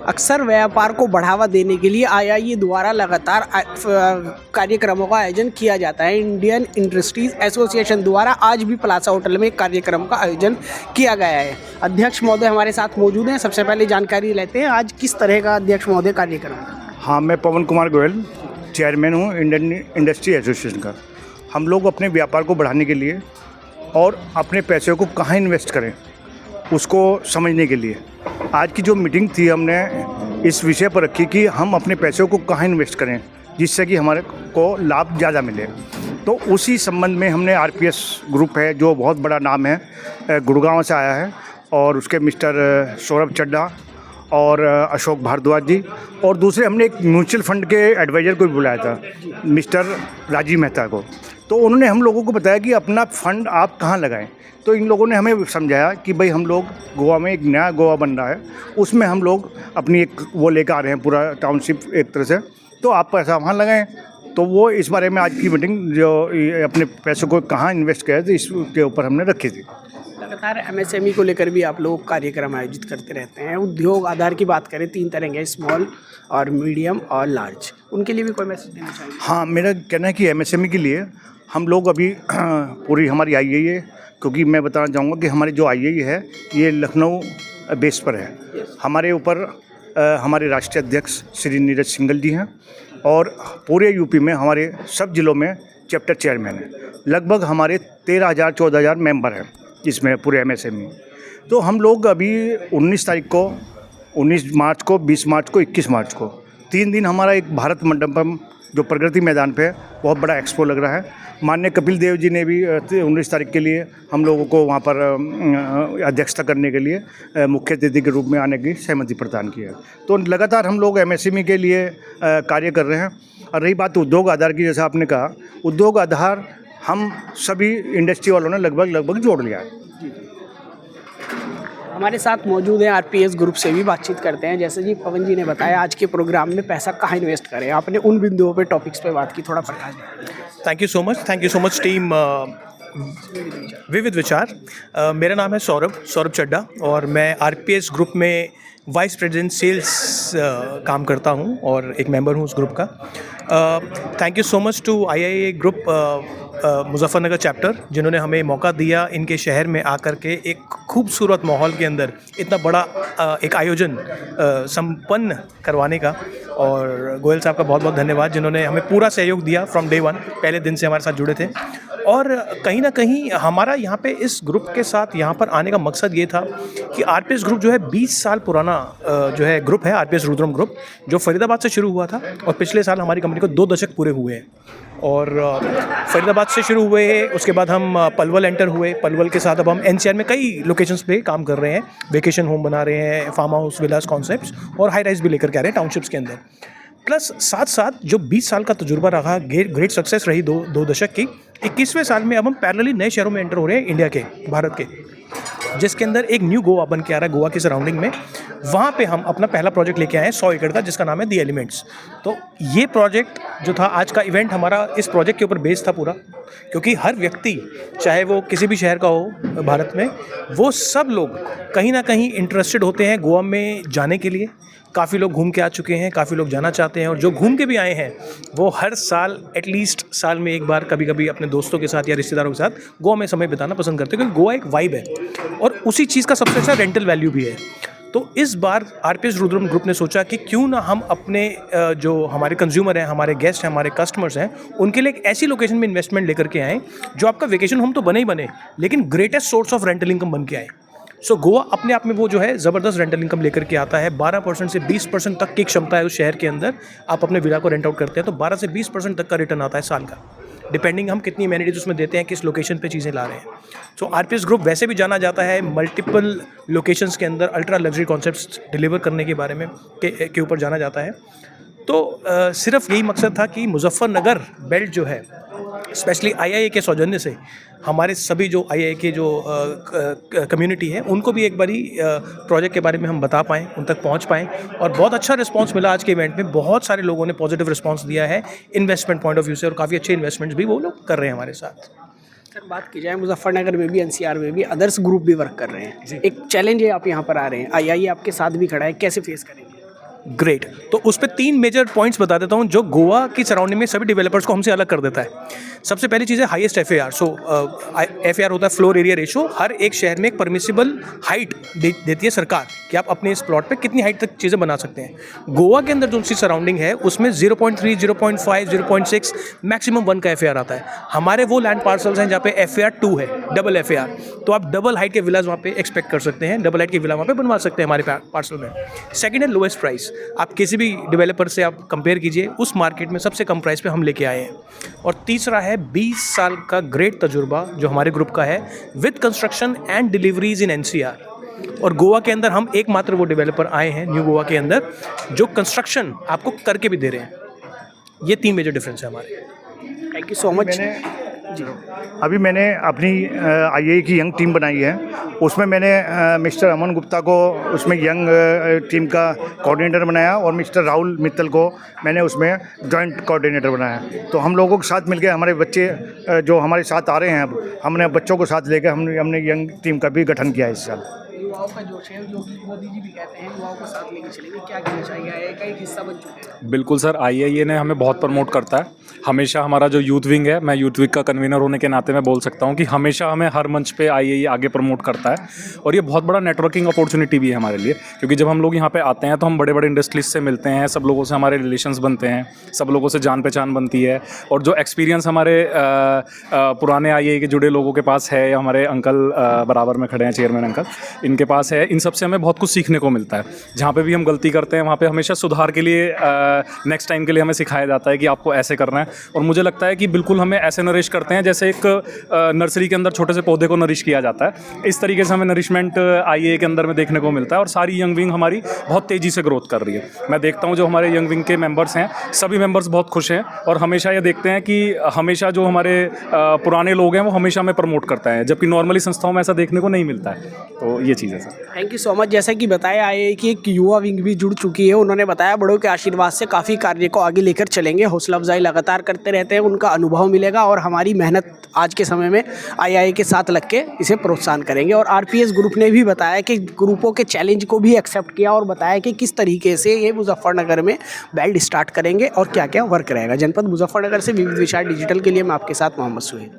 अक्सर व्यापार को बढ़ावा देने के लिए आईआईए द्वारा लगातार कार्यक्रमों का आयोजन किया जाता है। इंडियन इंडस्ट्रीज एसोसिएशन द्वारा आज भी प्लाजा होटल में एक कार्यक्रम का आयोजन किया गया है। अध्यक्ष महोदय हमारे साथ मौजूद हैं। सबसे पहले जानकारी लेते हैं, आज किस तरह का अध्यक्ष महोदय कार्यक्रम? हाँ, मैं पवन कुमार गोयल चेयरमैन हूँ इंडियन इंडस्ट्री एसोसिएशन का। हम लोग अपने व्यापार को बढ़ाने के लिए और अपने पैसे को कहाँ इन्वेस्ट करें उसको समझने के लिए आज की जो मीटिंग थी, हमने इस विषय पर रखी कि हम अपने पैसों को कहाँ इन्वेस्ट करें जिससे कि हमारे को लाभ ज़्यादा मिले। तो उसी संबंध में हमने आरपीएस ग्रुप है जो बहुत बड़ा नाम है, गुड़गांव से आया है, और उसके मिस्टर सौरभ चड्ढा और अशोक भारद्वाज जी, और दूसरे हमने एक म्यूचुअल फंड के एडवाइज़र को भी बुलाया था, मिस्टर राजीव मेहता को। तो उन्होंने हम लोगों को बताया कि अपना फंड आप कहाँ लगाएं। तो इन लोगों ने हमें समझाया कि भाई हम लोग गोवा में एक नया गोवा बन रहा है, उसमें हम लोग अपनी एक वो लेकर आ रहे हैं पूरा टाउनशिप एक तरह से, तो आप पैसा वहाँ लगाएं। तो वो इस बारे में आज की मीटिंग जो अपने पैसों को कहाँ इन्वेस्ट करें तो इसके ऊपर हमने रखी थी। लगातार एमएसएमई को लेकर भी आप लोग कार्यक्रम आयोजित करते रहते हैं। उद्योग आधार की बात करें, 3 तरह के, स्मॉल और मीडियम और लार्ज, उनके लिए भी कोई मैसेज देना चाहिए? हाँ, मेरा कहना है कि एमएसएमई के लिए हम लोग अभी पूरी हमारी आईआईए, क्योंकि मैं बताना चाहूँगा कि हमारी जो आईआईए है ये लखनऊ बेस पर है। हमारे ऊपर हमारे राष्ट्रीय अध्यक्ष श्री नीरज सिंघल जी हैं, और पूरे यूपी में हमारे सब जिलों में चैप्टर चेयरमैन हैं। लगभग हमारे 13,000-14,000 मेंबर हैं इसमें पूरे एमएसएमई। तो हम लोग अभी 19 तारीख को, 19 मार्च को, 20 मार्च को, 21 मार्च को 3 दिन हमारा एक भारत मंडपम जो प्रगति मैदान पे बहुत बड़ा एक्सपो लग रहा है। माननीय कपिल देव जी ने भी 19 तारीख के लिए हम लोगों को वहाँ पर अध्यक्षता करने के लिए मुख्य अतिथि के रूप में आने की सहमति प्रदान की है। तो लगातार हम लोग एमएसएमई के लिए कार्य कर रहे हैं। और रही बात उद्योग आधार की, जैसा आपने कहा, उद्योग आधार हम सभी इंडस्ट्री वालों ने लगभग जोड़ लिया है। हमारे साथ मौजूद हैं आरपीएस ग्रुप से भी बातचीत करते हैं। जैसे जी पवन जी ने बताया, आज के प्रोग्राम में पैसा कहाँ इन्वेस्ट करें, आपने उन बिंदुओं पे टॉपिक्स पे बात की, थोड़ा प्रकाश दें। Thank you so much team विविध विचार। मेरा नाम है सौरभ चड्ढा, और मैं आरपीएस ग्रुप में वाइस प्रेसिडेंट सेल्स काम करता हूं और एक मेंबर हूं उस ग्रुप का। Thank you so much to IIA group Muzaffarnagar chapter, जिन्होंने हमें मौका दिया इनके शहर में आकर के एक खूबसूरत माहौल के अंदर इतना बड़ा एक आयोजन संपन्न करवाने का। और गोयल साहब का बहुत बहुत धन्यवाद, जिन्होंने हमें पूरा सहयोग दिया फ्रॉम डे 1, पहले दिन से हमारे साथ जुड़े थे। और कहीं ना कहीं हमारा यहाँ पे इस ग्रुप के साथ यहाँ पर आने का मकसद ये था कि आरपीएस ग्रुप जो है 20 साल पुराना जो है ग्रुप है, आरपीएस रुद्रम ग्रुप, जो फरीदाबाद से शुरू हुआ था, और पिछले साल हमारी कंपनी को 2 दशक पूरे हुए हैं। और फरीदाबाद से शुरू हुए हैं, उसके बाद हम पलवल एंटर हुए। पलवल के साथ अब हम एनसीआर में कई लोकेशंस पे काम कर रहे हैं, वेकेशन होम बना रहे हैं, फार्म हाउस, विलास कॉन्सेप्ट्स, और हाई राइज भी लेकर के आ रहे हैं टाउनशिप्स के अंदर। प्लस साथ साथ जो 20 साल का तजुर्बा रहा, ग्रेट सक्सेस रही 2 दशक की, 21वें साल में अब हम पैरेलली नए शहरों में एंटर हो रहे हैं इंडिया के, भारत के, जिसके अंदर एक न्यू गोवा बन के आ रहा है, गोवा की सराउंडिंग में। वहाँ पे हम अपना पहला प्रोजेक्ट लेके आए हैं 100 एकड़ का, जिसका नाम है दी एलिमेंट्स। तो ये प्रोजेक्ट जो था, आज का इवेंट हमारा इस प्रोजेक्ट के ऊपर बेस्ड था पूरा, क्योंकि हर व्यक्ति, चाहे वो किसी भी शहर का हो भारत में, वो सब लोग कहीं ना कहीं इंटरेस्टेड होते हैं गोवा में जाने के लिए। काफ़ी लोग घूम के आ चुके हैं, काफ़ी लोग जाना चाहते हैं, और जो घूम के भी आए हैं वो हर साल एटलीस्ट साल में एक बार, कभी कभी अपने दोस्तों के साथ या रिश्तेदारों के साथ गोवा में समय बिताना पसंद करते हैं, क्योंकि गोवा एक वाइब है और उसी चीज़ का सबसे अच्छा रेंटल वैल्यू भी है। तो इस बार आरपीएस रुद्रम ग्रुप ने सोचा कि क्यों ना हम अपने जो हमारे कंज्यूमर हैं, हमारे गेस्ट हैं, हमारे कस्टमर्स हैं, उनके लिए एक ऐसी लोकेशन में इन्वेस्टमेंट लेकर के आएँ जो आपका वेकेशन होम तो बने ही बने, लेकिन greatest source of rental income बन के आए। सो गोवा अपने आप में वो जो है ज़बरदस्त रेंटल इनकम लेकर के आता है। 12% से 20% तक की क्षमता है उस शहर के अंदर। आप अपने विला को रेंट आउट करते हैं तो 12 से 20% तक का रिटर्न आता है साल का, डिपेंडिंग हम कितनी एमेनिटीज उसमें देते हैं, किस लोकेशन पे चीज़ें ला रहे हैं। सो आरपीएस ग्रुप वैसे भी जाना जाता है मल्टीपल लोकेशंस के अंदर अल्ट्रा लग्जरी कॉन्सेप्ट्स डिलीवर करने के बारे में के ऊपर जाना जाता है। तो सिर्फ यही मकसद था कि मुजफ्फरनगर बेल्ट जो है, स्पेशली आईआईए के सौजन्य से हमारे सभी जो आईआईए के जो कम्युनिटी है, उनको भी एक बारी प्रोजेक्ट के बारे में हम बता पाएँ, उन तक पहुंच पाएँ। और बहुत अच्छा रिस्पांस मिला आज के इवेंट में। बहुत सारे लोगों ने पॉजिटिव रिस्पांस दिया है इन्वेस्टमेंट पॉइंट ऑफ व्यू से, और काफ़ी अच्छे इन्वेस्टमेंट्स भी वो लोग कर रहे हैं हमारे साथ। सर, बात की जाए मुजफ्फरनगर में भी, एनसीआर में भी अदर्स ग्रुप भी वर्क कर रहे हैं। एक चैलेंज है, आप यहाँ पर आ रहे हैं, आईआईए आपके साथ भी खड़ा है, कैसे फेस करेंगे? ग्रेट। तो उस पे 3 मेजर पॉइंट्स बता देता हूँ जो गोवा की सराउंडिंग में सभी डेवलपर्स को हमसे अलग कर देता है। सबसे पहली चीज़ है हाईएस्ट FAR। सो FAR होता है फ्लोर एरिया रेशो। हर एक शहर में एक परमिसिबल हाइट देती है सरकार कि आप अपने इस प्लॉट पे कितनी हाइट तक चीज़ें बना सकते हैं। गोवा के अंदर जो सी सराउंडिंग है उसमें 0.3, 0.5, 0.6 मैक्सिमम 1 का FAR आता है। हमारे वो लैंड पार्सल्स हैं जहाँ पे FAR 2 है, डबल FAR। तो आप डबल हाइट के विलाज वहाँ पे एक्सपेक्ट कर सकते हैं, डबल हाइट के विला वहाँ पे बनवा सकते हैं हमारे पार्सल में। सेकंड है लोएस्ट प्राइस। आप किसी भी डेवलपर से आप कंपेयर कीजिए, उस मार्केट में सबसे कम प्राइस पे हम लेके आए हैं। और तीसरा है 20 साल का ग्रेट तजुर्बा जो हमारे ग्रुप का है with construction and deliveries in NCR। और गोवा के अंदर हम एकमात्र वो डेवलपर आए हैं न्यू गोवा के अंदर जो कंस्ट्रक्शन आपको करके भी दे रहे हैं। ये 3 मेजर डिफरेंस है हमारे। Thank you so much. अभी मैंने अपनी IAE की यंग टीम बनाई है। उसमें मैंने मिस्टर अमन गुप्ता को उसमें यंग टीम का कोऑर्डिनेटर बनाया और मिस्टर राहुल मित्तल को मैंने उसमें जॉइंट कोऑर्डिनेटर बनाया। तो हम लोगों के साथ मिलकर हमारे बच्चे जो हमारे साथ आ रहे हैं, अब हमने बच्चों को साथ लेकर हमने यंग टीम का भी गठन किया है इस साल। युवाओं का जोश है, जो कि मोदी जी भी कहते हैं युवाओं को साथ लेके चलेंगे, क्या कहना चाहिए? IAI का एक हिस्सा बन चुके हैं। बिल्कुल सर, IAI ने हमें बहुत प्रमोट करता है। हमेशा हमारा जो यूथ विंग है, मैं यूथ विंग का कन्वीनर होने के नाते मैं बोल सकता हूँ कि हमेशा हमें हर मंच पे IAI आगे प्रमोट करता है। और ये बहुत बड़ा नेटवर्किंग अपॉर्चुनिटी भी है हमारे लिए, क्योंकि जब हम लोग यहाँ पे आते हैं तो हम बड़े बड़े इंडस्ट्रीज से मिलते हैं, सब लोगों से हमारे रिलेशंस बनते हैं, सब लोगों से जान पहचान बनती है। और जो एक्सपीरियंस हमारे पुराने IAI के जुड़े लोगों के पास है, या हमारे अंकल बराबर में खड़े हैं, चेयरमैन अंकल, इनके पास है, इन सब से हमें बहुत कुछ सीखने को मिलता है। जहाँ पे भी हम गलती करते हैं वहाँ पे हमेशा सुधार के लिए नेक्स्ट टाइम के लिए हमें सिखाया जाता है कि आपको ऐसे करना है। और मुझे लगता है कि बिल्कुल हमें ऐसे नरिश करते हैं जैसे एक नर्सरी के अंदर छोटे से पौधे को नरिश किया जाता है। इस तरीके से हमें नरिशमेंट IAI के अंदर में देखने को मिलता है। और सारी यंग विंग हमारी बहुत तेज़ी से ग्रोथ कर रही है। मैं देखता हूँ जो हमारे यंग विंग के मेंबर्स हैं, सभी मेंबर्स बहुत खुश हैं और हमेशा ये देखते हैं कि हमेशा जो हमारे पुराने लोग हैं वो हमेशा हमें प्रमोट करता है, जबकि नॉर्मली संस्थाओं में ऐसा देखने को नहीं मिलता है। तो ये चीज़ है sir. Thank you so much. जैसा कि बताया IAI की एक युवा विंग भी जुड़ चुकी है। उन्होंने बताया बड़ों के आशीर्वाद से काफ़ी कार्य को आगे लेकर चलेंगे, हौसला अफजाई लगातार करते रहते हैं, उनका अनुभव मिलेगा और हमारी मेहनत आज के समय में IAI के साथ लग के इसे प्रोत्साहन करेंगे। और RPS ग्रुप ने भी बताया कि ग्रुपों के चैलेंज को भी एक्सेप्ट किया और बताया कि किस तरीके से ये मुजफ्फरनगर में बेल्ट स्टार्ट करेंगे और क्या क्या वर्क रहेगा। जनपद मुजफ्फरनगर से विविध विचार डिजिटल के लिए मैं आपके साथ मोहम्मद सुहेल।